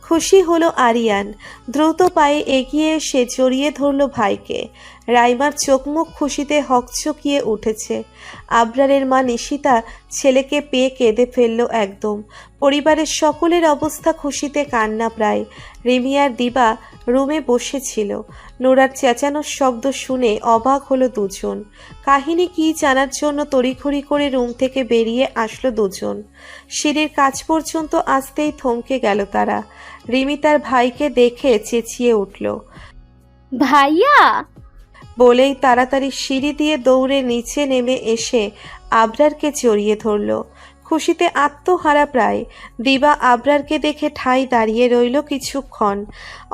খুশি হলো আরিয়ান। দ্রুত পায়ে এগিয়ে এসে জড়িয়ে ধরল ভাইকে। রাইমার চোখ মুখ খুশিতে হকচকিয়ে উঠেছে। আবরারের মা নিশিতা ছেলেকে পেয়ে কেঁদে ফেলল একদম। পরিবারের সকলের অবস্থা খুশিতে কান্না প্রায়। রিমি আর দিবা রুমে বসেছিল। নোরার চেঁচানোর শব্দ শুনে অবাক হলো দুজন। কাহিনী কি জানার জন্য তড়িঘড়ি করে রুম থেকে বেরিয়ে আসলো দুজন। সিঁড়ির কাছ পর্যন্ত আসতেই থমকে গেল তারা। রিমি তার ভাইকে দেখে চেঁচিয়ে উঠল, ভাইয়া! বলেই তাড়াতাড়ি সিঁড়ি দিয়ে দৌড়ে নিচে নেমে এসে আবরারকে জড়িয়ে ধরল। খুশিতে আত্মহারা প্রায়। দিবা আবরারকে দেখে ঠাই দাঁড়িয়ে রইল কিছুক্ষণ।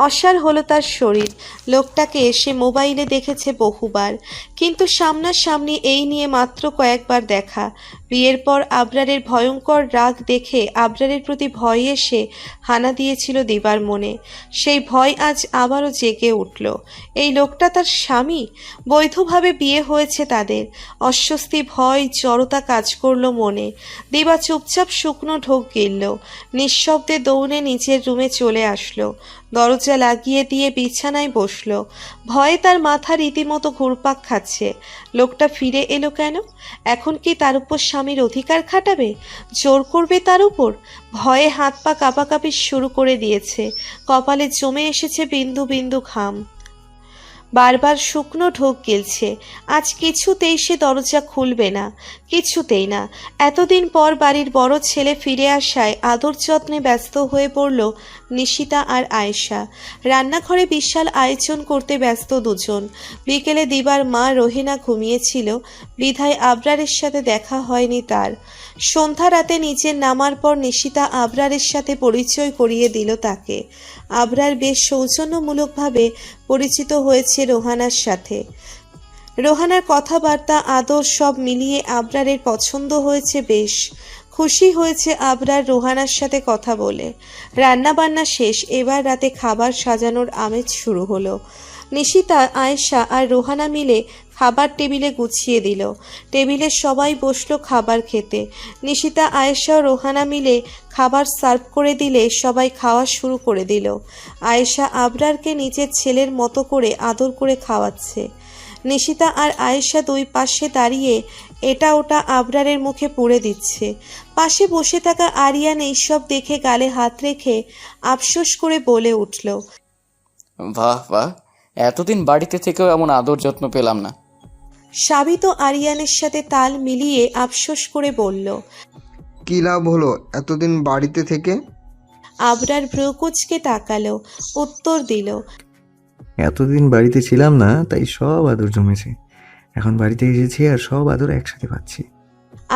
অসাড় হলো তার শরীর। লোকটাকে সে মোবাইলে দেখেছে বহুবার, কিন্তু সামনাসামনি এই নিয়ে মাত্র কয়েকবার দেখা। বিয়ের পর আবরারের ভয়ঙ্কর রাগ দেখে আবরারের প্রতি ভয় এসে হানা দিয়েছিল দিবার মনে। সেই ভয় আজ আবারও জেগে উঠল। এই লোকটা তার স্বামী, বৈধভাবে বিয়ে হয়েছে তাদের। অস্বস্তি, ভয়, জড়তা কাজ করলো মনে। দিবা চুপচাপ শুকনো ঢোক গিলল। নিঃশব্দে দৌড়ে নিচের রুমে চলে আসলো। দরজা লাগিয়ে দিয়ে বিছানায় বসলো। ভয়ে তার মাথা রীতিমতো ঘুরপাক খাচ্ছে। লোকটা ফিরে এলো কেন? এখন কি তার উপর স্বামীর অধিকার খাটাবে? জোর করবে তার উপর? ভয়ে হাত পা কাঁপাকাঁপি শুরু করে দিয়েছে। কপালে জমে এসেছে বিন্দু বিন্দু ঘাম। বারবার শুকনো ঢোক গিলছে। আজ কিছুতেই সে দরজা খুলবে না, কিছুতেই না। এতদিন পর বাড়ির বড় ছেলে ফিরে আসায় আদর যত্নে ব্যস্ত হয়ে পড়ল নিশিতা আর আয়েশা। রান্নাঘরে বিশাল আয়োজন করতে ব্যস্ত দুজন। বিকেলে দিবার মা রহিনা ঘুমিয়েছিল, বিধায় আবরারের সাথে দেখা হয়নি তার। সন্ধ্যা রাতে নিচে নামার পর নিশিতা আবরারের সাথে পরিচয় করিয়ে দিল তাকে। আবরার বেশ সৌজন্যমূলকভাবে পরিচিত হয়েছে রোহানার সাথে। রোহানার কথাবার্তা, আদর সব মিলিয়ে আবরারের পছন্দ হয়েছে বেশ। খুশি হয়েছে আবরার রোহানার সাথে কথা বলে। রান্না বান্না শেষ, এবার রাতে খাবার সাজানোর আমেজ শুরু হলো। নিশিতা, আয়েশা আর রোহানা মিলে খাবার টেবিলে গুছিয়ে দিল। টেবিলে সবাই বসলো খাবার খেতে। নিশিতা, আয়েশা ও রোহানা মিলে খাবার সার্ভ করে দিলে সবাই খাওয়া শুরু করে দিল। আয়েশা আবরারকে নিজের ছেলের মতো করে আদর করে খাওয়াচ্ছে। নিশিতা আর আয়েশা দুই পাশে দাঁড়িয়ে এটা ওটা আবরারের মুখে পুড়ে দিচ্ছে। পাশে বসে থাকা আরিয়ান এইসব দেখে গালে হাত রেখে আফসোস করে বলে উঠল, বাহ বাহ, এতদিন বাড়িতে থেকেও এমন আদর যত্ন পেলাম না। সাবিত আরিয়ানের সাথে তাল মিলিয়ে আফসোস করে বলল, কি লাভ হলো এতদিন বাড়িতে থেকে? আবরার ভ্রুকুচকে তাকালো, উত্তর দিল, এতদিন বাড়িতে ছিলাম না, তাই সব আদর জমেছে। এখন বাড়িতে এসেছি আর সব আদর একসাথে পাচ্ছি।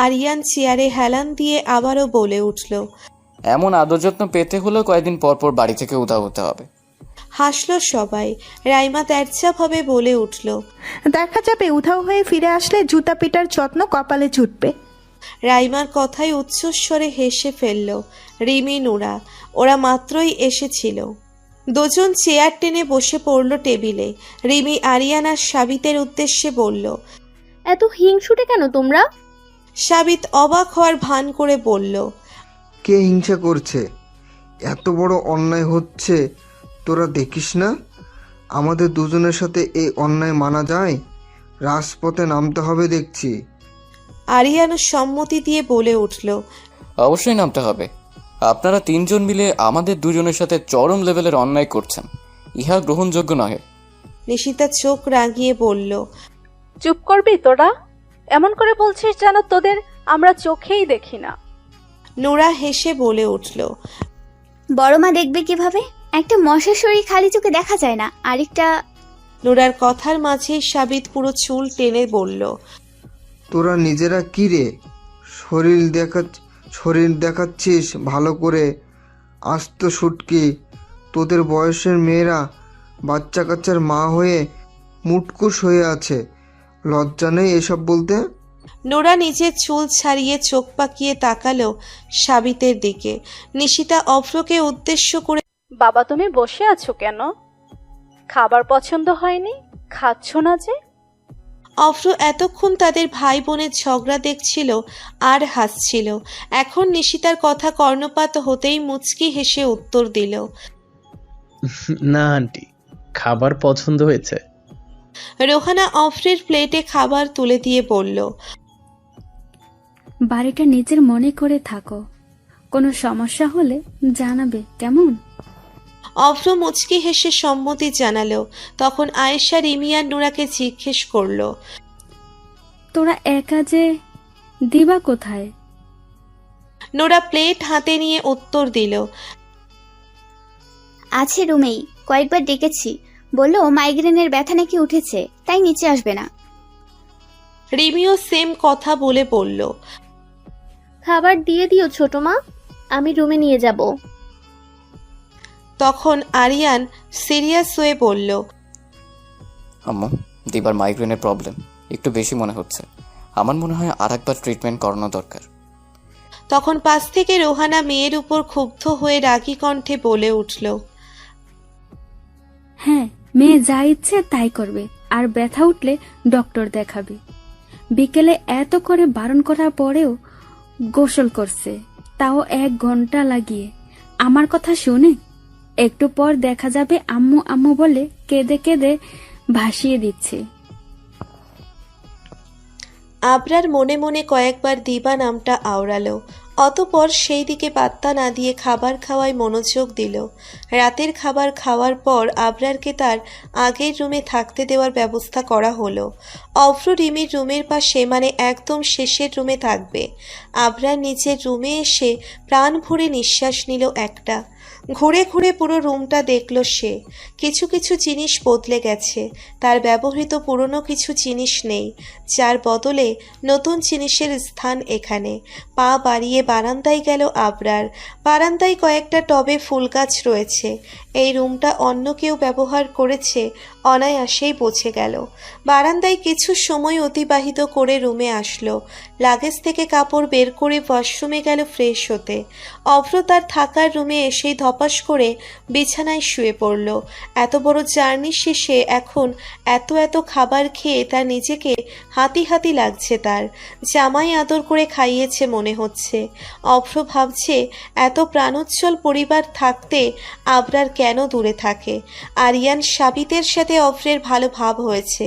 আরিয়ান চেয়ারে হেলান দিয়ে আবারও বলে উঠল। এমন আদর যত্ন পেতে হলেও কয়েকদিন পর পর বাড়ি থেকে উধাও হতে হবে। হাসল সবাই। রাইমা তেরছাভাবে বলে উঠল, দেখা যাবে উধাও হয়ে ফিরে আসলে জুতা পিটার যত্ন কপালে জুটবে। রাইমার কথায় উচ্চস্বরে হেসে ফেলল রিমি, নুরা। ওরা মাত্রই এসেছিল। দুজন চেয়ার টেনে বসে পড়ল টেবিলে। রিমি আরিয়ান আর সাবিতের উদ্দেশ্যে বলল, এত হিংসুটে কেন তোমরা? সাবিত অবাক হওয়ার ভান করে বলল, কে হিংসা করছে? এত বড় অন্যায় হচ্ছে, তোরা দেখিস না? আমাদের দুজনের সাথে এই অন্যায় মানা যায়? রাজপথে নামতে হবে দেখছি। আরিয়ান সম্মতি দিয়ে বলে উঠল, অবশ্যই নামতে হবে। আপনারা তিনজন মিলে আমাদের দুজনের সাথে চরম লেভেলের অন্যায় করছেন, ইহা গ্রহণযোগ্য নহে। নিশিতা চোখ রাঙিয়ে বলল, চুপ করবি তোরা? এমন করে বলছিস যেন তোদের আমরা চোখেই দেখি না। নুরা হেসে বলে উঠল, বড় মা দেখবে কিভাবে? একটা মশার শরীর খালি চোখে দেখা যায় না, আরেকটা। নুরার কথার মাঝেই সাবিত পুরো চুল টেনে বলল, তোরা নিজেরা কি রে শরীর দেখাচ্ছিস ভালো করে? আস্ত শুটকি, তোদের বয়সের মেয়েরা বাচ্চা কাচ্চার মা হয়ে মুটকুস হয়ে আছে, লজ্জা নেই এসব বলতে? নোরা নিজের চুল ছাড়িয়ে চোখ পাকিয়ে তাকালো সাবিতের দিকে। নিশিতা অভ্রকে উদ্দেশ্য করে, বাবা তুমি বসে আছো কেন? খাবার পছন্দ হয়নি? খাচ্ছ না যে? অভ্র এতক্ষণ তাদের ভাই বোনের ঝগড়া দেখছিল আর হাসছিল। এখন নিশিতার কথা কর্ণপাত হতেই মুচকি হেসে উত্তর দিল, না আন্টি, খাবার পছন্দ হয়েছে। রোহানা অভ্রের প্লেটে খাবার তুলে দিয়ে বলল, বাড়িটা নিজের মনে করে থাকো, কোনো সমস্যা হলে জানাবে, কেমন? অভ্র মুচকি হেসে সম্মতি জানালো। তখন আয়েশা রিমি আর নুরাকে জিজ্ঞেস করলো, তোরা একা যে, দিবা কোথায়? নোরা প্লেট হাতে নিয়ে উত্তর দিল, আছে রুমেই, কয়েকবার ডেকেছি, বললো মাইগ্রেনের ব্যথা নাকি উঠেছে, তাই নিচে আসবে না। রিমিও সেম কথা বলে বলল, খাবার দিয়ে দিও ছোট মা, আমি রুমে নিয়ে যাব। তখন আরিয়ান সিরিয়াস হয়ে বলল, আম্মু, দিবার মাইগ্রেনের প্রবলেম একটু বেশি মনে হচ্ছে। আমার মনে হয় আরেকবার ট্রিটমেন্ট করানো দরকার। তখন পাশ থেকে রোহানা মেয়ের উপর ক্ষুব্ধ হয়ে রাগী কণ্ঠে বলে উঠল, হ্যাঁ, মেয়ে যা ইচ্ছে তাই করবে, আর ব্যথা উঠলে ডক্টর দেখাবে। বিকেলে এত করে বারণ করার পরেও গোসল করছে, তাও 1 ঘন্টা লাগিয়ে। আমার কথা শুনে একটু পর দেখা যাবে আম্মু আম্মু বলে কেঁদে কেঁদে ভাসিয়ে দিচ্ছে। আবরার মনে মনে কয়েকবার দিবা নামটা আওড়ালো, অতপর সেই দিকে পাত্তা না দিয়ে খাবার খাওয়ায় মনোযোগ দিল। রাতের খাবার খাওয়ার পর আবরারকে তার আগের রুমে থাকতে দেওয়ার ব্যবস্থা করা হলো। অভ্র রিমির রুমের পাশে, মানে একদম শেষের রুমে থাকবে। আবরার নিচের রুমে এসে প্রাণ ভরে নিঃশ্বাস নিল একটা। ঘুরে ঘুরে পুরো রুমটা দেখল সে। কিছু কিছু জিনিস বদলে গেছে, তার ব্যবহৃত পুরনো কিছু জিনিস নেই, যার বদলে নতুন জিনিসের স্থান এখানে। পা বাড়িয়ে বারান্দায় গেল আবরার। বারান্দায় কয়েকটা টবে ফুল গাছ রয়েছে। এই রুমটা অন্য কেউ ব্যবহার করেছে অনায়াসেই বোঝে গেল। বারান্দায় কিছু সময় অতিবাহিত করে রুমে আসলো। লাগেজ থেকে কাপড় বের করে ওয়াশরুমে গেল ফ্রেশ হতে। অভ্র তার থাকার রুমে এসেই ধপাস করে বিছানায় শুয়ে পড়ল। এত বড় জার্নি শেষে এখন এত খাবার খেয়ে তার নিজেকে হাতি হাতি লাগছে। তার জামাই আদর করে খাইয়েছে মনে হচ্ছে। অভ্র ভাবছে, এত প্রাণোজ্জ্বল পরিবার থাকতে আবরার কেন দূরে থাকে। আরিয়ান সাবিতের সাথে অভ্রের ভালো ভাব হয়েছে,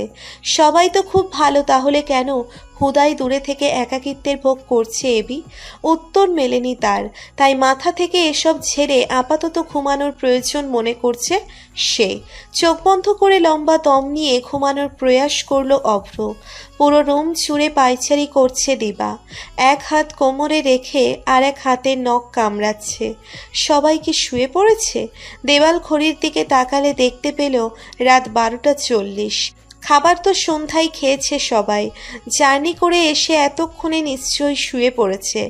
সবাই তো খুব ভালো, তাহলে কেন হুদাই দূরে থেকে একাকিত্বের ভোগ করছে এবি? উত্তর মেলেনি তার। তাই মাথা থেকে এসব ঝেড়ে আপাতত ঘুমানোর প্রয়োজন মনে করছে সে। চোখ বন্ধ করে লম্বা দম নিয়ে ঘুমানোর প্রয়াস করলো অভ্র। পুরো রুম জুড়ে পায়চারি করছে দিবা। এক হাত কোমরে রেখে আর এক হাতে নখ কামড়াচ্ছে। সবাই কি শুয়ে পড়েছে? দেওয়াল ঘড়ির দিকে তাকালে দেখতে পেল রাত 12:40। খাবার তো সন্ধ্যায় খেয়েছে সবাই। জার্নি করে এসে এতক্ষণে নিশ্চয়ই শুয়ে পড়েছে।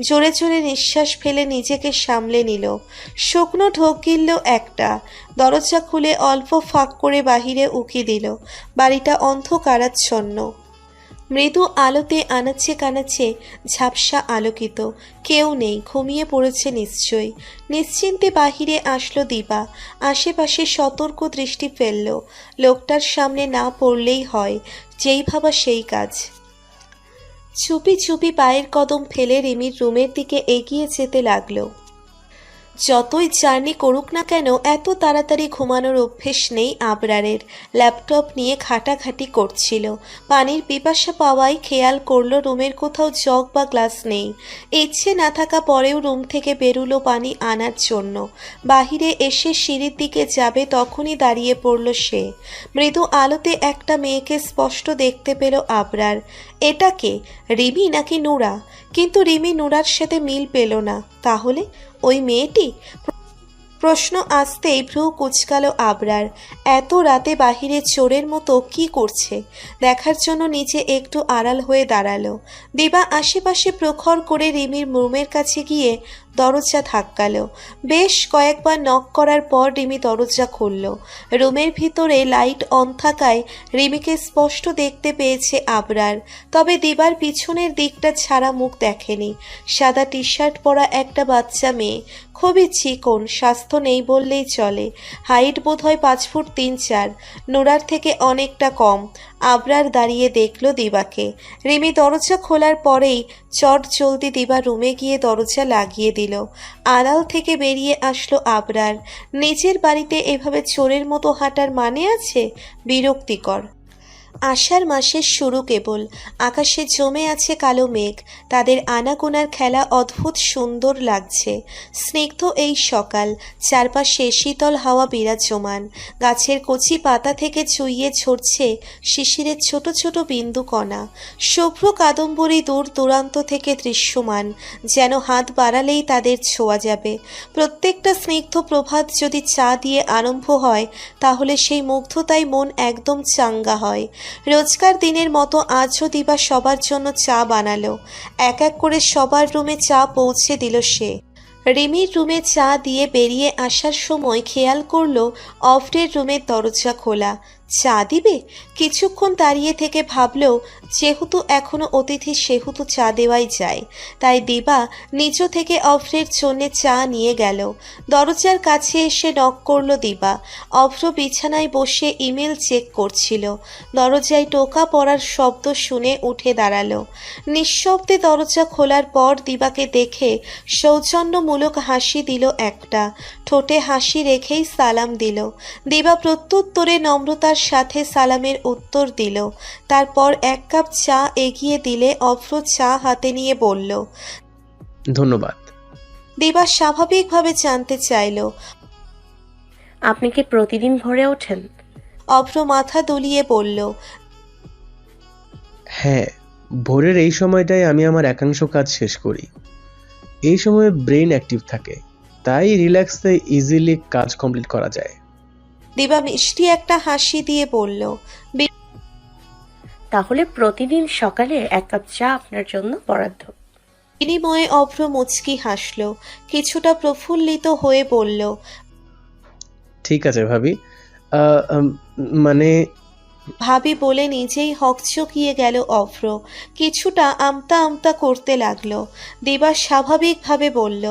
জোরে জোরে নিঃশ্বাস ফেলে নিজেকে সামলে নিল। শুকনো ঢোক গিলল একটা। দরজা খুলে অল্প ফাঁক করে বাহিরে উকি দিল। বাড়িটা অন্ধকারাচ্ছন্ন। মৃদু আলোতে আনাচে কানাচে ঝাপসা আলোকিত। কেউ নেই, ঘুমিয়ে পড়েছে নিশ্চয়ই। নিশ্চিন্তে বাহিরে আসলো দিবা। আশেপাশে সতর্ক দৃষ্টি ফেলল। লোকটার সামনে না পড়লেই হয়, যেই ভাবা সেই কাজ। চুপি চুপি পায়ের কদম ফেলে রিমির রুমের দিকে এগিয়ে যেতে লাগলো। যতই জার্নি করুক না কেন এত তাড়াতাড়ি ঘুমানোর অভ্যেস নেই আবরারের। ল্যাপটপ নিয়ে ঘাটাঘাটি করছিল। পানির পিপাসা পাওয়ায় খেয়াল করলো রুমের কোথাও জগ বা গ্লাস নেই। ইচ্ছে না থাকা পরেও রুম থেকে বেরুলো পানি আনার জন্য। বাহিরে এসে সিঁড়ির দিকে যাবে তখনই দাঁড়িয়ে পড়ল সে। মৃদু আলোতে একটা মেয়েকে স্পষ্ট দেখতে পেল আবরার। এটা কে, রিমি নাকি নুরা? কিন্তু রিমি নুরার সাথে মিল পেল না। তাহলে ওই মেয়েটি? প্রশ্ন আসতেই ভ্রু কুচকাল আবরার। এত রাতে বাহিরে চোরের মতো কি করছে দেখার জন্য নিচে একটু আড়াল হয়ে দাঁড়ালো। দিবা আশেপাশে প্রখর করে রিমির রুমের কাছে গিয়ে দরজা ধাক্কালো। বেশ কয়েকবার নক করার পর রিমি দরজা খুলল। রুমের ভিতরে লাইট অন থাকায় রিমিকে স্পষ্ট দেখতে পেয়েছে আবরার, তবে দিবার পিছনের দিকটা ছাড়া মুখ দেখেনি। সাদা টি শার্ট পরা একটা বাচ্চা মেয়ে, খুবই চিকন, স্বাস্থ্য নেই বললেই চলে। হাইট বোধ হয় 5 ফুট 3-4, নোরার থেকে অনেকটা কম। আবরার দাঁড়িয়ে দেখলো দিবাকে। রিমি দরজা খোলার পরেই চট জলদি দিবা রুমে গিয়ে দরজা লাগিয়ে দিল। আড়াল থেকে বেরিয়ে আসলো আবরার। নিজের বাড়িতে এভাবে চোরের মতো হাঁটার মানে আছে? বিরক্তিকর। আষাঢ় মাসের শুরু কেবল, আকাশে জমে আছে কালো মেঘ, তাদের আনাগোনার খেলা অদ্ভুত সুন্দর লাগছে। স্নিগ্ধ এই সকাল, চারপাশে শীতল হাওয়া বিরাজমান, গাছের কচি পাতা থেকে চুইয়ে ঝরছে শিশিরের ছোট ছোট বিন্দু কণা। শুভ্র কাদম্বরী দূর দূরান্ত থেকে দৃশ্যমান, যেন হাত বাড়ালেই তাদের ছোঁয়া যাবে। প্রত্যেকটা স্নিগ্ধ প্রভাত যদি চা দিয়ে আরম্ভ হয়, তাহলে সেই মুগ্ধতায় মন একদম চাঙ্গা হয়। রোজকার দিনের মতো আজও দিবা সবার জন্য চা বানালো। এক এক করে সবার রুমে চা পৌঁছে দিল সে। রিমির রুমে চা দিয়ে বেরিয়ে আসার সময় খেয়াল করলো অফরের রুমের দরজা খোলা। চা দিবে? কিছুক্ষণ দাঁড়িয়ে থেকে ভাবলো যেহেতু এখনো অতিথি সেহেতু চা দেওয়াই যায়। তাই দিবা নিজ থেকে অফরের জন্য চা নিয়ে গেল। দরজার কাছে এসে নক করলো দিবা। অভ্র বিছানায় বসে ইমেল চেক করছিল। দরজায় টোকা পড়ার শব্দ শুনে উঠে দাঁড়ালো। নিঃশব্দে দরজা খোলার পর দিবাকে দেখে সৌজন্যমূলক হাসি দিল একটা। ঠোঁটে হাসি রেখেই সালাম দিল। দিবা প্রত্যুত্তরে নম্রতার সাথে সালামের উত্তর দিল। তারপর 1 কাপ চা এগিয়ে দিলে অভ্র চা হাতে নিয়ে বলল, ধন্যবাদ। দিবা স্বাভাবিকভাবে জানতে চাইল, আপনি কি প্রতিদিন ভোরে ওঠেন? অভ্র মাথা দুলিয়ে বলল, হ্যাঁ, ভোরের এই সময়টায় আমি আমার একাংশ কাজ শেষ করি। এই সময়ে ব্রেন অ্যাক্টিভ থাকে, তাই রিল্যাক্সে ইজিলি কাজ কমপ্লিট করা যায়। দিবা মিষ্টি একটা হাসি দিয়ে বলল, তাহলে প্রতিদিন সকালে 1 কাপ চা আপনার জন্য বরাদ্দ। বিনিময়ে অভ্র মুচকি হাসল, কিছুটা প্রফুল্লিত হয়ে বলল, ঠিক আছে ভাবি। মানে ভাবি বলে নিজেই হকচকিয়ে গেল অভ্র। কিছুটা আমতা আমতা করতে লাগলো। দিবা স্বাভাবিকভাবে বলল,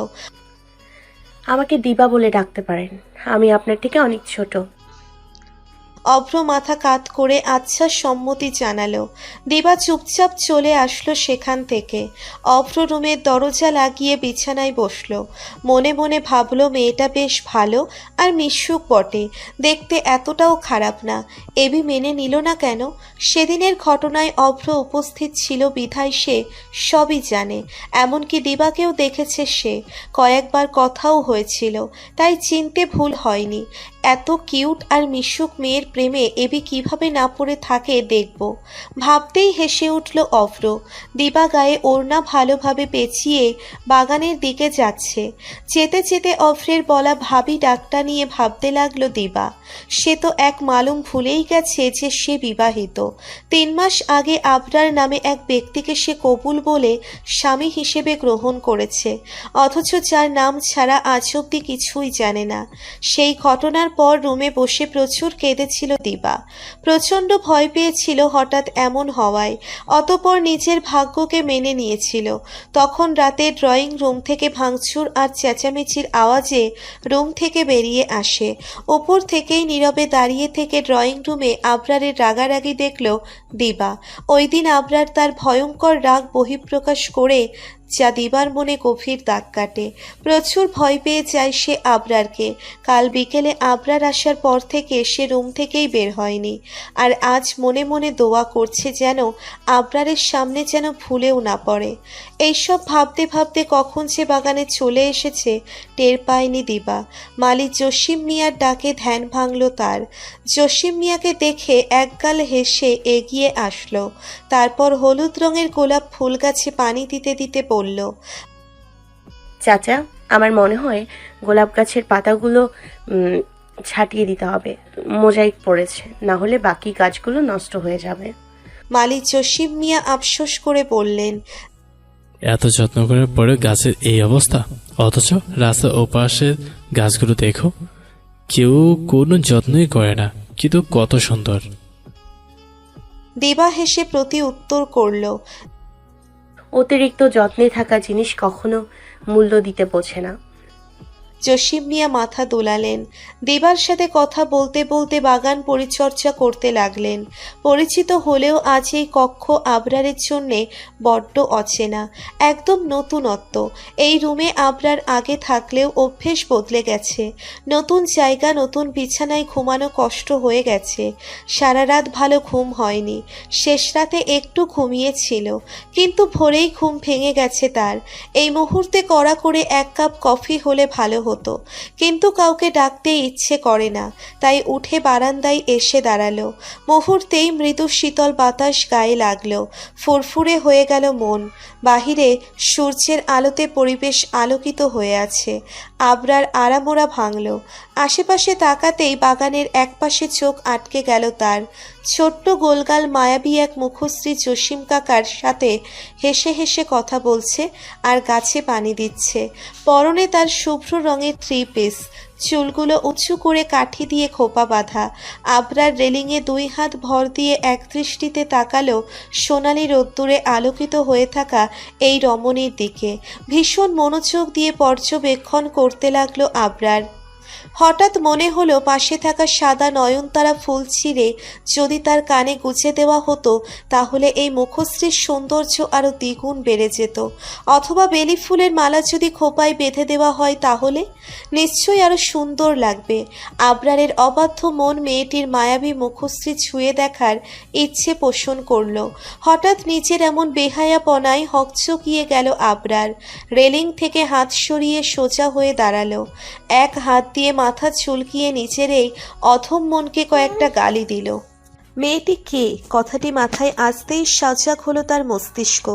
আমাকে দিবা বলে ডাকতে পারেন, আমি আপনার থেকে অনেক ছোট। অভ্র মাথা কাত করে আচ্ছা সম্মতি জানালো। দিবা চুপচাপ চলে আসলো সেখান থেকে। অভ্র রুমের দরজা লাগিয়ে বিছানায় বসলো। মনে মনে ভাবলো মেয়েটা বেশ ভালো আর মিশুক বটে, দেখতে এতটাও খারাপ না। এবি মেনে নিল না কেন? সেদিনের ঘটনায় অভ্র উপস্থিত ছিল বিধায় সে সবই জানে, এমনকি দিবাকেও দেখেছে সে, কয়েকবার কথাও হয়েছিল, তাই চিনতে ভুল হয়নি। এত কিউট আর মিশুক মেয়ের প্রেমে এবি কিভাবে না পড়ে থাকে দেখব। ভাবতেই হেসে উঠল অভ্র। দিবা গায়ে ওড়না ভালোভাবে পেঁচিয়ে বাগানের দিকে যাচ্ছে। যেতে যেতে অভ্রের বলা ভাবি ডাকটা নিয়ে ভাবতে লাগলো দিবা। সে তো এক মালুম ভুলেই গেছে যে সে বিবাহিত। 3 মাস আগে আবরার নামে এক ব্যক্তিকে সে কবুল বলে স্বামী হিসেবে গ্রহণ করেছে, অথচ যার নাম ছাড়া আজ অব্দি কিছুই জানে না। সেই ঘটনার পর রুমে বসে প্রচুর কেঁদেছিল দিবা। প্রচণ্ড ভয় পেয়েছিল হঠাৎ এমন হওয়ায়, অতঃপর নিজের ভাগ্যকে মেনে নিয়েছিল। তখন রাতে ড্রয়িং রুম থেকে ভাঙচুর আর চেঁচামেচির আওয়াজে রুম থেকে বেরিয়ে আসে। ওপর থেকেই নীরবে দাঁড়িয়ে থেকে ড্রয়িং রুমে আবরারের রাগারাগি দেখল দিবা। ওই দিন আবরার তার ভয়ঙ্কর রাগ বহিঃপ্রকাশ করে, যা দিবার মনে গভীর দাগ কাটে। প্রচুর ভয় পেয়ে যায় সে আবরারকে। কাল বিকেলে আবরার আসার পর থেকে সে রুম থেকেই বের হয়নি। আর আজ মনে মনে দোয়া করছে যেন আবরারের সামনে যেন ভুলেও না পড়ে। এইসব ভাবতে ভাবতে কখন যে বাগানে চলে এসেছে টের পায়নি দিবা। মালিক জসিম মিয়ার ডাকে ধ্যান ভাঙল তার। জসিম মিয়াকে দেখে একগাল হেসে এগিয়ে আসলো। তারপর হলুদ রঙের গোলাপ ফুল গাছে পানি দিতে দিতে বলল, চাচা, আমার মনে হয় গোলাপ গাছের পাতাগুলো ছাটিয়ে দিতে হবে, মোজাইক পড়েছে, না হলে বাকি গাছগুলো নষ্ট হয়ে যাবে। মালিক জসিম মিয়া আফসোস করে বললেন, এত যত্ন করার পরে গাছের এই অবস্থা, অথচ রাস্তার ওপাশের গাছগুলো দেখো, কেউ কোনো যত্নই করে না, কিন্তু কত সুন্দর। দিবা হেসে প্রতি উত্তর করল, অতিরিক্ত যত্নে থাকা জিনিস কখনো মূল্য দিতে বোঝে না। জসিম মিয়া মাথা দোলালেন। দিবার সাথে কথা বলতে বলতে বাগান পরিচর্যা করতে লাগলেন। পরিচিত হলেও আজ এই কক্ষ আবরারের জন্যে বড্ড অচেনা, একদম নতুনত্ব। এই রুমে আবরার আগে থাকলেও অভ্যেস বদলে গেছে। নতুন জায়গা, নতুন বিছানায় ঘুমানো কষ্ট হয়ে গেছে। সারা রাত ভালো ঘুম হয়নি। শেষ রাতে একটু ঘুমিয়েছিল, কিন্তু ভোরেই ঘুম ভেঙে গেছে তার। এই মুহূর্তে কড়া করে 1 কাপ কফি হলে ভালো হতো, কিন্তু কাউকে ডাকতে ইচ্ছে করে না, তাই উঠে বারান্দায় এসে দাঁড়ালো। মুহূর্তেই মৃদু শীতল বাতাস গায়ে লাগলো। ফুরফুরে হয়ে গেল মন। বাহিরে সূর্যের আলোতে পরিবেশ আলোকিত হয়ে আছে। আবরার আড়ামোড়া ভাঙল। আশেপাশে তাকাতেই বাগানের একপাশে চোখ আটকে গেল তার। ছোট্ট গোলগাল মায়াবী এক মুখশ্রী জসিম কাকার সাথে হেসে হেসে কথা বলছে আর গাছে পানি দিচ্ছে। পরনে তার শুভ্র রঙের 3 পিস, চুলগুলো উঁচু করে কাঠি দিয়ে খোপা বাঁধা। আবরার রেলিংয়ে 2 হাত ভর দিয়ে একদৃষ্টিতে তাকালো সোনালি রোদ্দুরে আলোকিত হয়ে থাকা এই রমণীর দিকে। ভীষণ মনোযোগ দিয়ে পর্যবেক্ষণ করতে লাগলো আবরার। হঠাৎ মনে হলো পাশে থাকা সাদা নয়নতারা ফুল ছিঁড়ে যদি তার কানে গুজে দেওয়া হতো, তাহলে এই মুখশ্রীর সৌন্দর্য আরও দ্বিগুণ বেড়ে যেত। অথবা বেলি ফুলের মালা যদি খোপায় বেঁধে দেওয়া হয়, তাহলে নিশ্চয়ই আরও সুন্দর লাগবে। আবরারের অবাধ্য মন মেয়েটির মায়াবী মুখশ্রী ছুঁয়ে দেখার ইচ্ছে পোষণ করল। হঠাৎ নিজের এমন বেহায়াপনায় হকচকিয়ে গেল আবরার। রেলিং থেকে হাত সরিয়ে সোজা হয়ে দাঁড়ালো। এক হাত দিয়ে মাথা চুলকিয়ে নিজের এই অধম মনকে কয়েকটা গালি দিল। মেয়েটি কে? কথাটি মাথায় আসতেই সজাগ হলো তার মস্তিষ্ক।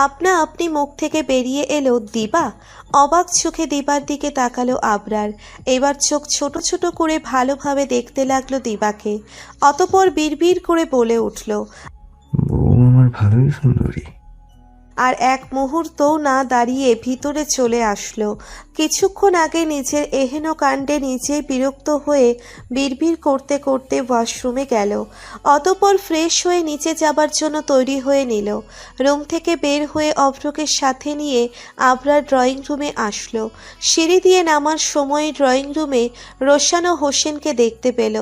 আপনা আপনি মুখ থেকে বেরিয়ে এলো দিবা। অবাক চোখে দিবার দিকে তাকালো আবরার। এবার চোখ ছোট ছোট করে ভালোভাবে দেখতে লাগলো দিবাকে। অতঃপর বিড়বিড় করে বলে উঠল, বউ আমার ভালোই সুন্দরী। আর এক মুহূর্তও না দাঁড়িয়ে ভিতরে চলে আসলো। কিছুক্ষণ আগে নিজের এহেন কাণ্ডে নিজেই বিরক্ত হয়ে বিড়বিড় করতে করতে ওয়াশরুমে গেল। অতঃপর ফ্রেশ হয়ে নিচে যাবার জন্য তৈরি হয়ে নিল। রুম থেকে বের হয়ে অভ্রকে সাথে নিয়ে আবরার ড্রয়িং রুমে আসলো। সিঁড়ি দিয়ে নামার সময় ড্রয়িং রুমে রোশান ও হোসেনকে দেখতে পেল।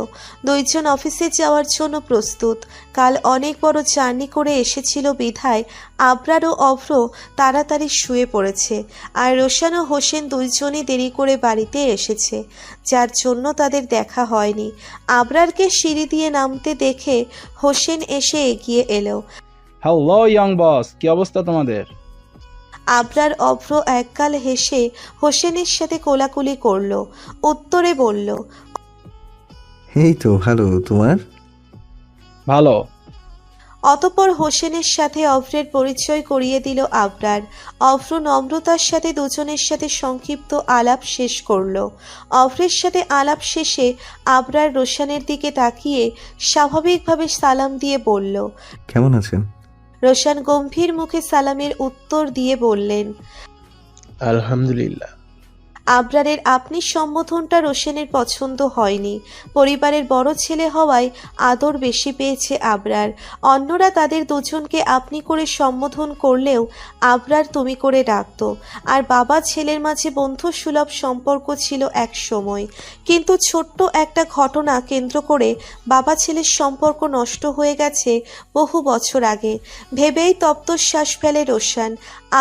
2 জন অফিসে যাওয়ার জন্য প্রস্তুত। কাল অনেক বড় জার্নি করে এসেছিল বিধায় আবরার ও অভ্র তাড়াতাড়ি শুয়ে পড়েছে, আর রোশান ও হোসেন 2 জনই দেরি করে বাড়িতে এসেছে, যার জন্য তাদের দেখা হয়নি। আবরারকে সিঁড়ি দিয়ে নামতে দেখে হোসেন এসে এগিয়ে এলো। হ্যালো ইয়ং বস, কি অবস্থা তোমাদের? আবরার অভ্র একগাল হেসে হোসেনের সাথে কোলাকুলি করলো। উত্তরে বলল, এই তো ভালো, তোমার? ভালো। অতঃপর হোসেনের সাথে অভ্রের পরিচয় করিয়ে দিল আবরার। অভ্র নম্রতার সাথে দুজনের সাথে সংক্ষিপ্ত আলাপ শেষ করলো। অভ্রের সাথে আলাপ শেষে আবরার রোশানের দিকে তাকিয়ে স্বাভাবিকভাবে সালাম দিয়ে বলল, কেমন আছেন? রোশান গম্ভীর মুখে সালামের উত্তর দিয়ে বললেন, আলহামদুলিল্লাহ। আবরারের আপনি সম্বোধনটা রোশনের পছন্দ হয়নি। পরিবারের বড় ছেলে হওয়ায় আদর বেশি পেয়েছে আবরার। অন্যরা তাদের দুজনকে আপনি করে সম্বোধন করলেও আবরার তুমি করে ডাকত। আর বাবা ছেলের মাঝে বন্ধু সুলভ সম্পর্ক ছিল এক সময়, কিন্তু ছোট্ট একটা ঘটনা কেন্দ্র করে বাবা ছেলের সম্পর্ক নষ্ট হয়ে গেছে বহু বছর আগে। ভেবেই তপ্তশ্বাস ফেলে রোশান।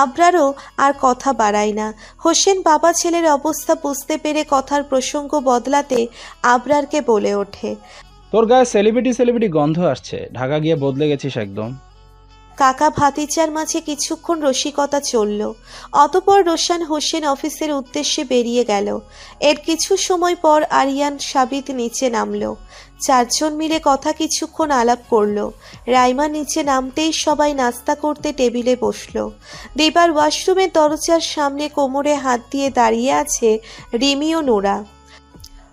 আবরারও আর কথা বাড়ায় না। হোসেন বাবা ছেলের অবস্থা বুঝতে পেরে কথার প্রসঙ্গ বদলাতে আবরারকে বলে ওঠে, তোর গায়ে সেলিব্রিটি গন্ধ আসছে, ঢাকা গিয়ে বদলে গেছিস একদম। কাকা ভাতিজার মাঝে কিছুক্ষণ রসিকতা চলল। অতঃপর রোশান হোসেন অফিসের উদ্দেশ্যে বেরিয়ে গেল। এর কিছু সময় পর আরিয়ান সাবিত নিচে নামলো। 4 জন মিলে কথা কিছুক্ষণ আলাপ করলো। রাইমা নিচে নামতেই সবাই নাস্তা করতে টেবিলে বসলো। দিবার ওয়াশরুমের দরজার সামনে কোমরে হাত দিয়ে দাঁড়িয়ে আছে রিমি ও নোরা।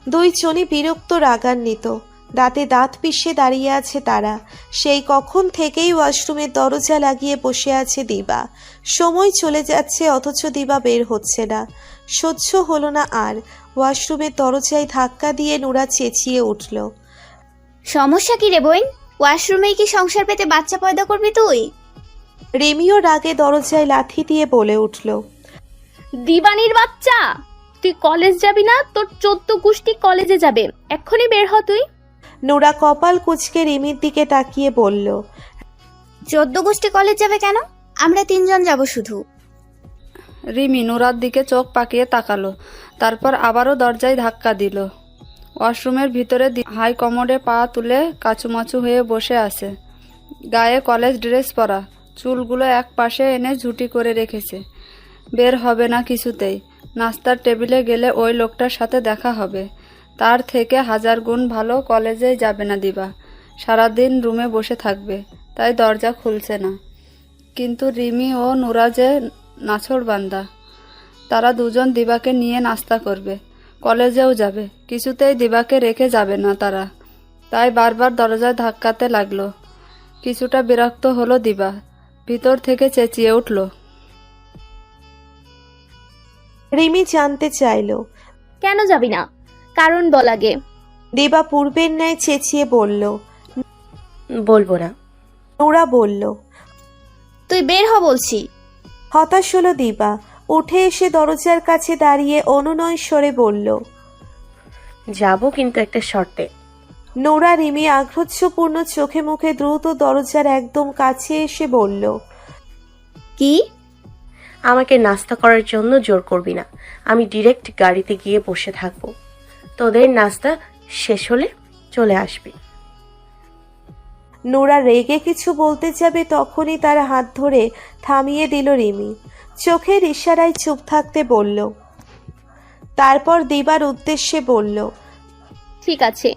2 জনই বিরক্ত রাগান্বিত। দাঁতে দাঁত পিষে দাঁড়িয়ে আছে তারা। সেই কখন থেকেই ওয়াশরুমের দরজা লাগিয়ে বসে আছে দিবা। সময় চলে যাচ্ছে অথচ দিবা বের হচ্ছে না। সহ্য হলো না আর। ওয়াশরুমের দরজায় ধাক্কা দিয়ে নুরা চেঁচিয়ে উঠল। সমস্যা কি রে বোন? ওয়াশরুমেই কি সংসার পেতে বাচ্চা পয়দা করবি তুই? রিমিও রাগে দরজায় লাথি দিয়ে বলে উঠল। দিবানির বাচ্চা, তুই কলেজ যাবি না? তোর 14 গোষ্ঠী কলেজে যাবে, এক্ষুনি বের হ তুই। নুরা কপাল কুঁচকে রিমির দিকে তাকিয়ে বলল। 14 গোষ্ঠী কলেজ যাবে কেন? আমরা 3 জন যাব শুধু। রিমি নুরার দিকে চোখ পাকিয়ে তাকালো, তারপর আবারও দরজায় ধাক্কা দিল। ওয়াশরুমের ভিতরে হাই কমোডে পা তুলে কাচুমাচু হয়ে বসে আছে। গায়ে কলেজ ড্রেস পরা, চুলগুলো এক পাশে এনে ঝুটি করে রেখেছে। বের হবে না কিছুতেই। নাস্তার টেবিলে গেলে ওই লোকটার সাথে দেখা হবে। তার থেকে 1000 গুণ ভালো কলেজেই যাবে না দিবা। সারাদিন রুমে বসে থাকবে, তাই দরজা খুলছে না। কিন্তু রিমি ও নুরা যে নাছোড়বান্দা। তারা দুজন দিবাকে নিয়ে নাস্তা করবে, কলেজেও যাবে, কিছুতেই দিবাকে রেখে যাবে না তারা। তাই বারবার দরজায় ধাক্কাতে লাগলো। কিছুটা বিরক্ত হলো দিবা, ভিতর থেকে চেঁচিয়ে উঠল। রিমি জানতে চাইল, কেন যাবি না? কারণ বল আগে। দিবা পূর্বের ন্যায় চেঁচিয়ে বলল। বলবো না। নুরা বলল। তুই বের হ বলছি। হতাশ হলো দিবা। উঠে এসে দরজার কাছে দাঁড়িয়ে অনুনয় স্বরে বলল। যাব, কিন্তু একটা শর্তে। নোরা রিমি আগ্রহ্যপূর্ণ চোখে মুখে দ্রুত দরজার একদম কাছে এসে বলল। কি? আমাকে নাস্তা করার জন্য জোর করবি না। আমি ডিরেক্ট গাড়িতে গিয়ে বসে থাকবো। তোদের নাস্তা শেষ হলে চলে আসবি। নোরা রেগে কিছু বলতে যাবে তখনই তার হাত ধরে থামিয়ে দিল রিমি। চোখের ইশারায় চুপ থাকতে বলল। তারপর দিবার উদ্দেশ্যে বলল। ঠিক আছে,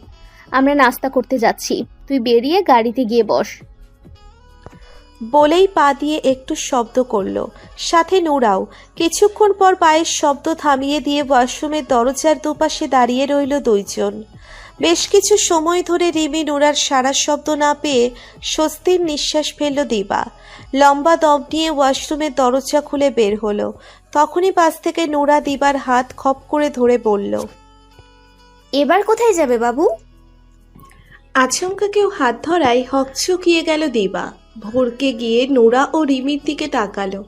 আমরা নাস্তা করতে যাচ্ছি, তুই বেরিয়ে গাড়িতে গিয়ে বস। বলেই পা দিয়ে একটু শব্দ করলো, সাথে নোরাও। কিছুক্ষণ পর পায়ের শব্দ থামিয়ে দিয়ে ওয়াশরুমের দরজার দুপাশে দাঁড়িয়ে রইল দুইজন। বেশ কিছু সময় ধরে রিমি নোরার সারা শব্দ না পেয়ে স্বস্তির নিঃশ্বাস ফেলল দিবা। লম্বা দম নিয়ে ওয়াশরুমের দরজা খুলে বের হলো। তখনই পাশ থেকে নোরা দিবার হাত খপ করে ধরে বলল। এবার কোথায় যাবে বাবু? আচমকা কেউ হাত ধরায় হকচকিয়ে গেল দিবা। ভোরকে গিয়ে নোরা ও রিমির দিকে তাকালো।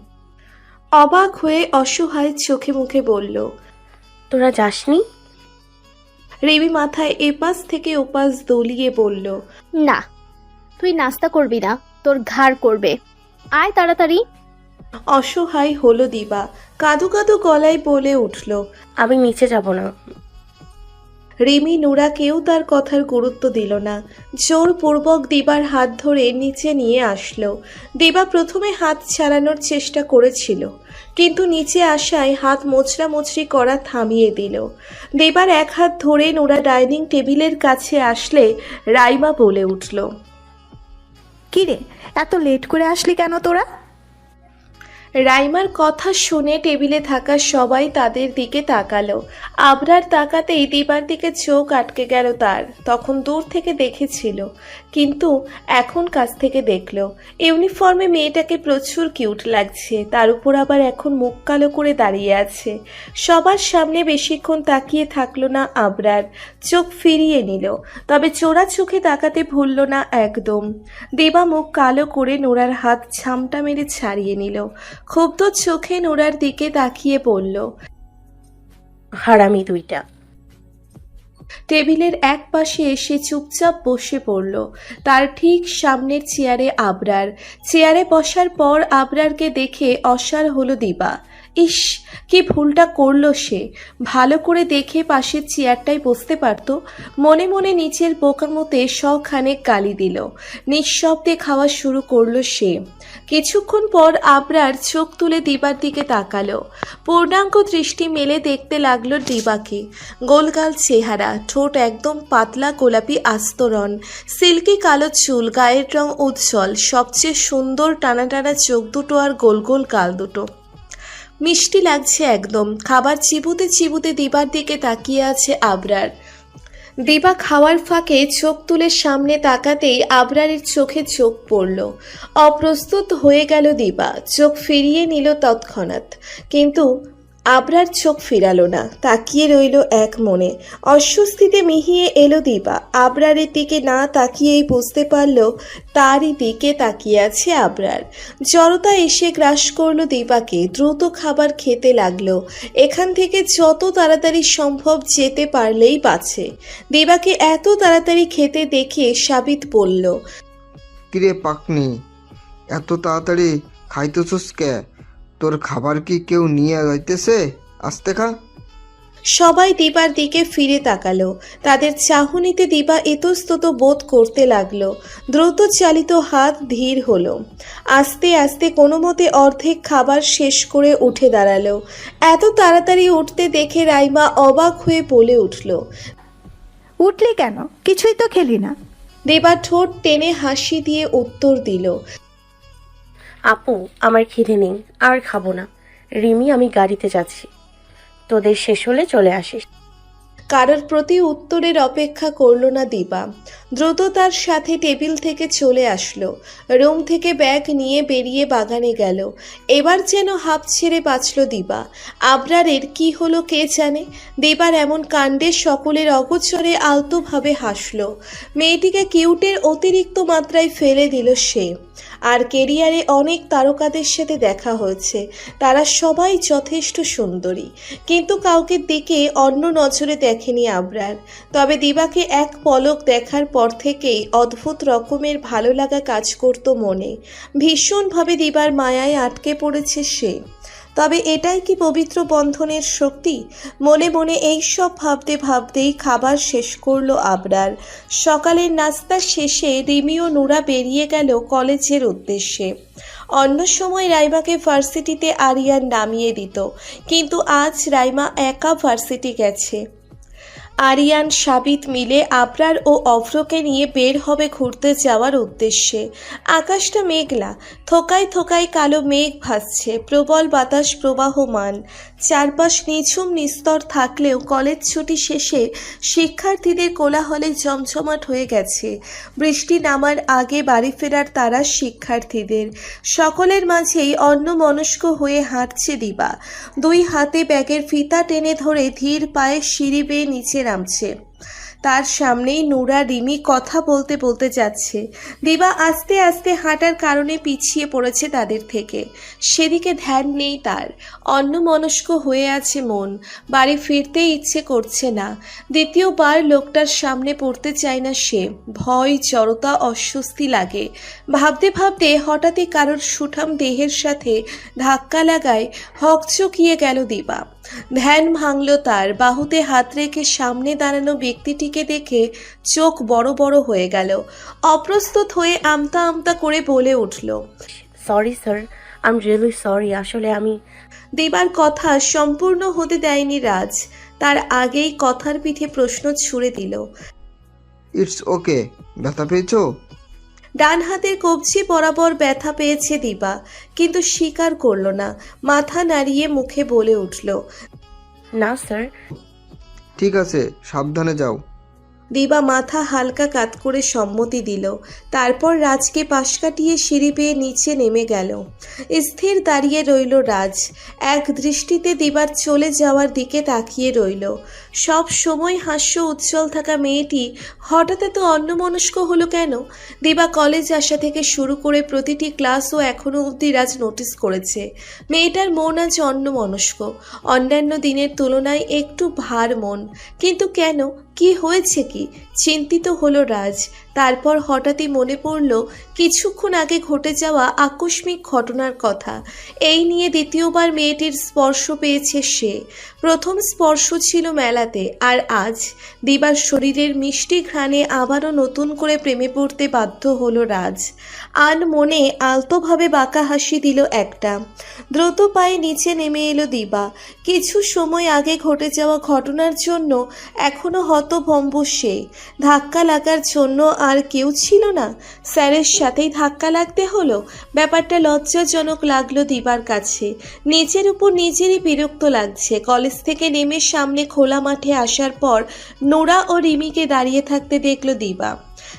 অবাক হয়ে অসহায় চোখে মুখে বলল। তোরা যাসনি? রিমি মাথায় এপাশ থেকে ওপাশ দলিয়ে বলল। না, তুই নাস্তা করবি না, তোর ঘাড় করবে। আয় তাড়াতাড়ি। অসহায় হলো দিবা, কাঁদো কাঁদো গলায় বলে উঠল। আমি নিচে যাব না। রিমি নোরা কেউ তার কথার গুরুত্ব দিল না। জোরপূর্বক দিবার হাত ধরে নিচে নিয়ে আসলো। দিবা প্রথমে হাত ছাড়ানোর চেষ্টা করেছিল, কিন্তু নিচে আসায় হাত মোচড়ামুচড়ি করা থামিয়ে দিল। দিবার এক হাত ধরে নোরা ডাইনিং টেবিলের কাছে আসলে রাইমা বলে উঠল। কিরে, এত লেট করে আসলি কেন তোরা? রাইমার কথা শুনে টেবিলে থাকা সবাই তাদের দিকে তাকালো। আবরার তাকাতেই দিবার দিকে চোখ আটকে গেল তার। তখন দূর থেকে দেখেছিল, কিন্তু এখন কাছ থেকে দেখলো। ইউনিফর্মে মেয়েটাকে প্রচুর কিউট লাগছে, তার উপর আবার এখন মুখ কালো করে দাঁড়িয়ে আছে। সবার সামনে বেশিক্ষণ তাকিয়ে থাকলো না আবরার, চোখ ফিরিয়ে নিল। তবে চোরা চোখে তাকাতে ভুলল না একদম। দিবা মুখ কালো করে নোরার হাত ঝামটা মেরে ছাড়িয়ে নিল। ক্ষুব্ধ চোখে নোরার দিকে তাকিয়ে বলল। হারামি দুইটা। টেবিলের এক পাশে এসে চুপচাপ বসে পড়ল। তার ঠিক সামনের চেয়ারে আবরার। চেয়ারে বসার পর আবরারকে দেখে অসাড় হলো দিবা। ইস, কি ভুলটা করলো সে! ভালো করে দেখে পাশের চেয়ারটায় বসতে পারত। মনে মনে নিচের বোকামোতে শখানেক গালি দিল। নিঃশব্দে খাওয়া শুরু করলো সে। কিছুক্ষণ পর আবরার চোখ তুলে দিবার দিকে তাকালো। পূর্ণাঙ্গ দৃষ্টি মেলে দেখতে লাগলো দিবাকে। গোলগাল চেহারা, ঠোঁট একদম পাতলা গোলাপি আস্তরণ, সিল্কি কালো চুল, গায়ের রং উজ্জ্বল, সবচেয়ে সুন্দর টানা টানা চোখ দুটো আর গোল গোল গাল দুটো। মিষ্টি লাগছে একদম। খাবার চিবুতে চিবুতে দিবার দিকে তাকিয়ে আছে আবরার। দিবা খাওয়ার ফাঁকে চোখ তুলে সামনে তাকাতেই আবরারের চোখে চোখ পড়ল। অপ্রস্তুত হয়ে গেল দিবা, চোখ ফিরিয়ে নিল তৎক্ষণাৎ, কিন্তু আবরার চোখ ফিরালো না, তাকিয়ে রইল এক মনে। অস্বস্তিতে মিহিয়ে এলো দিবা, আবরারের দিকে না তাকিয়েই বুঝতে পারল তারই দিকে তাকিয়ে আছে আবরার। জড়তা এসে গ্রাস করলো দিবাকে, দ্রুত খাবার খেতে লাগলো। এখান থেকে যত তাড়াতাড়ি সম্ভব যেতে পারলেই বাঁচে। দিবাকে এত তাড়াতাড়ি খেতে দেখে সাবিত বলল, কিরে পাকনি, এত তাড়াতাড়ি খাইতেছস কে? তোর খাবার কি কেউ নিয়ে যাইতেছে? আস্তে খা। সবাই দিবার দিকে ফিরে তাকালো। তাদের চাহনিতে দিবা ইতস্তত বোধ করতে লাগলো। দ্রুত চালিত হাত ধীর হলো। আস্তে আস্তে কোনো মতে অর্ধেক খাবার শেষ করে উঠে দাঁড়ালো। এত তাড়াতাড়ি উঠতে দেখে রাইমা অবাক হয়ে বলে উঠল, উঠলি কেন? কিছুই তো খেলি না। দিবা ঠোঁট টেনে হাসি দিয়ে উত্তর দিল, আপু আমার খিদে নেই, আর খাবো না। রিমি আমি গাড়িতে যাচ্ছি, তোদের শেষ হলে চলে আসিস। কারোর প্রতি উত্তরের অপেক্ষা করল না দিবা, দ্রুত তার সাথে টেবিল থেকে চলে আসলো। রুম থেকে ব্যাগ নিয়ে বেরিয়ে বাগানে গেল। এবার যেন হাঁপ ছেড়ে বাঁচল দিবা। আবরারের কি হলো কে জানে, দিবার এমন কাণ্ডে সকলের অগোচরে আলতোভাবে হাসলো। মেয়েটিকে কিউটের অতিরিক্ত মাত্রায় ফেলে দিল সে। আর কেরিয়ারে অনেক তারকাদের সাথে দেখা হয়েছে, তারা সবাই যথেষ্ট সুন্দরী, কিন্তু কাউকে দিকে অন্য নজরে দেখেনি আবরার। তবে দিবাকে এক পলক দেখার পর থেকেই অদ্ভুত রকমের ভালো লাগা কাজ করত মনে। ভীষণভাবে দিবার মায়ায় আটকে পড়েছে সে। তবে এটাই কি পবিত্র বন্ধনের শক্তি? মনে মনে এই সব ভাবতে ভাবতেই খাবার শেষ করলো আবরার। সকালের নাস্তা শেষে রিমি ও নুরা বেরিয়ে গেল কলেজের উদ্দেশ্যে। অন্য সময় রাইমাকে ভার্সিটিতে আরিয়ান নামিয়ে দিত, কিন্তু আজ রাইমা একা ভার্সিটি গেছে। আরিয়ান সাবিত মিলে আবরার ও অভ্রকে নিয়ে বের হবে ঘুরতে যাওয়ার উদ্দেশ্যে। আকাশটা মেঘলা, থোকায় থোকায় কালো মেঘ ভাসছে, প্রবল বাতাস প্রবাহমান। চারপাশ নিঝুম নিস্তর থাকলেও কলেজ ছুটি শেষে শিক্ষার্থীদের কোলাহলে জমজমাট হয়ে গেছে। বৃষ্টি নামার আগে বাড়ি ফেরার তারা শিক্ষার্থীদের। সকলের মাঝেই অন্যমনস্ক হয়ে হাঁটছে দিবা। দুই হাতে ব্যাগের ফিতা টেনে ধরে ধীর পায়ে সিঁড়ি বেয়ে নিচে নামছে। তার সামনেই নুরা রিমি কথা বলতে বলতে যাচ্ছে। দিবা আস্তে আস্তে হাঁটার কারণে পিছিয়ে পড়েছে তাদের থেকে। সেদিকে ধ্যান নেই তার, অন্যমনস্ক হয়ে আছে মন। বাড়ি ফিরতে ইচ্ছে করছে না। দ্বিতীয়বার লোকটার সামনে পড়তে চায় না সে। ভয়, জড়তা, অস্বস্তি লাগে। ভাবতে ভাবতে হঠাৎই কারোর সুঠাম দেহের সাথে ধাক্কা লাগায় হকচকিয়ে গেল দিবা। ধ্যান ভাঙল তার। বাহুতে হাত রেখে সামনে দাঁড়ানো ব্যক্তিটিকে দেখে চোখ বড় বড় হয়ে গেল। অপ্রস্তুত হয়ে আমতা আমতা করে বলে উঠল, sorry sir, I am really sorry. আসলে আমি দিবার কথা সম্পূর্ণ হতে দেয়নি রাজ। তার আগেই কথার পিঠে প্রশ্ন ছুড়ে দিল, ইটস ওকে। ব্যথা পেয়েছো? ডান হাতের কবজি বরাবর ব্যথা পেয়েছে দিবা, কিন্তু স্বীকার করল না। মাথা নাড়িয়ে মুখে বলে উঠল, না স্যার। ঠিক আছে, সাবধানে যাও। দিবা মাথা হালকা কাত করে সম্মতি দিল। তারপর রাজকে পাশ কাটিয়ে সিঁড়ি বেয়ে নিচে নেমে গেল। স্থির দাঁড়িয়ে রইল রাজ। এক দৃষ্টিতে দিবার চলে যাওয়ার দিকে তাকিয়ে রইল। সব সময় হাস্য উজ্জ্বল থাকা মেয়েটি হঠাৎ এত অন্যমনস্ক হলো কেন? দিবা কলেজ আসা থেকে শুরু করে প্রতিটি ক্লাসও এখনো অবধি রাজ নোটিস করেছে। মেয়েটার মন আজ অন্যমনস্ক, অন্যান্য দিনের তুলনায় একটু ভার মন। কিন্তু কেন? কি হয়েছে কি? চিন্তিত হলো রাজ। তারপর হঠাৎই মনে পড়ল কিছুক্ষণ আগে ঘটে যাওয়া আকস্মিক ঘটনার কথা। এই নিয়ে দ্বিতীয়বার মেয়েটির স্পর্শ পেয়েছে সে। প্রথম স্পর্শ ছিল মেলাতে, আর আজ দিবার শরীরের মিষ্টি ঘ্রাণে আবারও নতুন করে প্রেমে পড়তে বাধ্য হলো রাজ। আন মনে আলতোভাবে বাঁকা হাসি দিল একটা। দ্রুত পায়ে নিচে নেমে এলো দিবা। কিছু সময় আগে ঘটে যাওয়া ঘটনার জন্য এখনো হতভম্ব সে। ধাক্কা লাগার জন্য আর কেউ ছিল না, স্যারের সাথেই ধাক্কা লাগতে হলো। ব্যাপারটা লজ্জাজনক লাগলো দিবার কাছে। নিজের উপর নিজেরই বিরক্ত লাগছে। কলেজ থেকে নেমে সামনে খোলা মাঠে আসার পর নোরা ও রিমিকে দাঁড়িয়ে থাকতে দেখলো দিবা।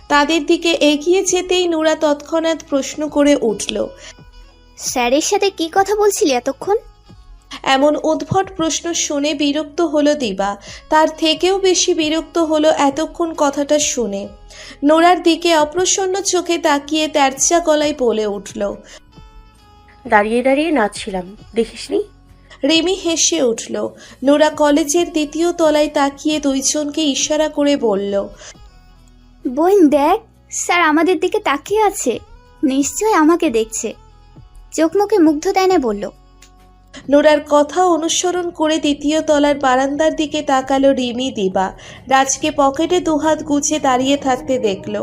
তাদের দিকে এগিয়ে যেতেই নোরা তৎক্ষণাৎ প্রশ্ন করে উঠল, স্যারের সাথে কি কথা বলছিলি এতক্ষণ? এমন উদ্ভট প্রশ্ন শুনে বিরক্ত হলো দিবা। তার থেকেও বেশি বিরক্ত হলো এতক্ষণ কথাটা শুনে। নোরার দিকে অপ্রসন্ন চোখে তাকিয়ে তেরচা গলায় বলে উঠল, দাঁড়িয়ে দাঁড়িয়ে নাচছিলাম, দেখিসনি? রিমি হেসে উঠল। নোরা কলেজের দ্বিতীয় তলায় তাকিয়ে দুইজনকে ইশারা করে বলল, বোন দেখ, স্যার আমাদের দিকে তাকিয়ে আছে, নিশ্চয় আমাকে দেখছে। চোখ মুখে মুগ্ধতায় বলল। নোরার কথা অনুসরণ করে দ্বিতীয় তলার বারান্দার দিকে তাকালো রিমি। দিবা রাজকে পকেটে দুহাত গুছে দাঁড়িয়ে থাকতে দেখলো।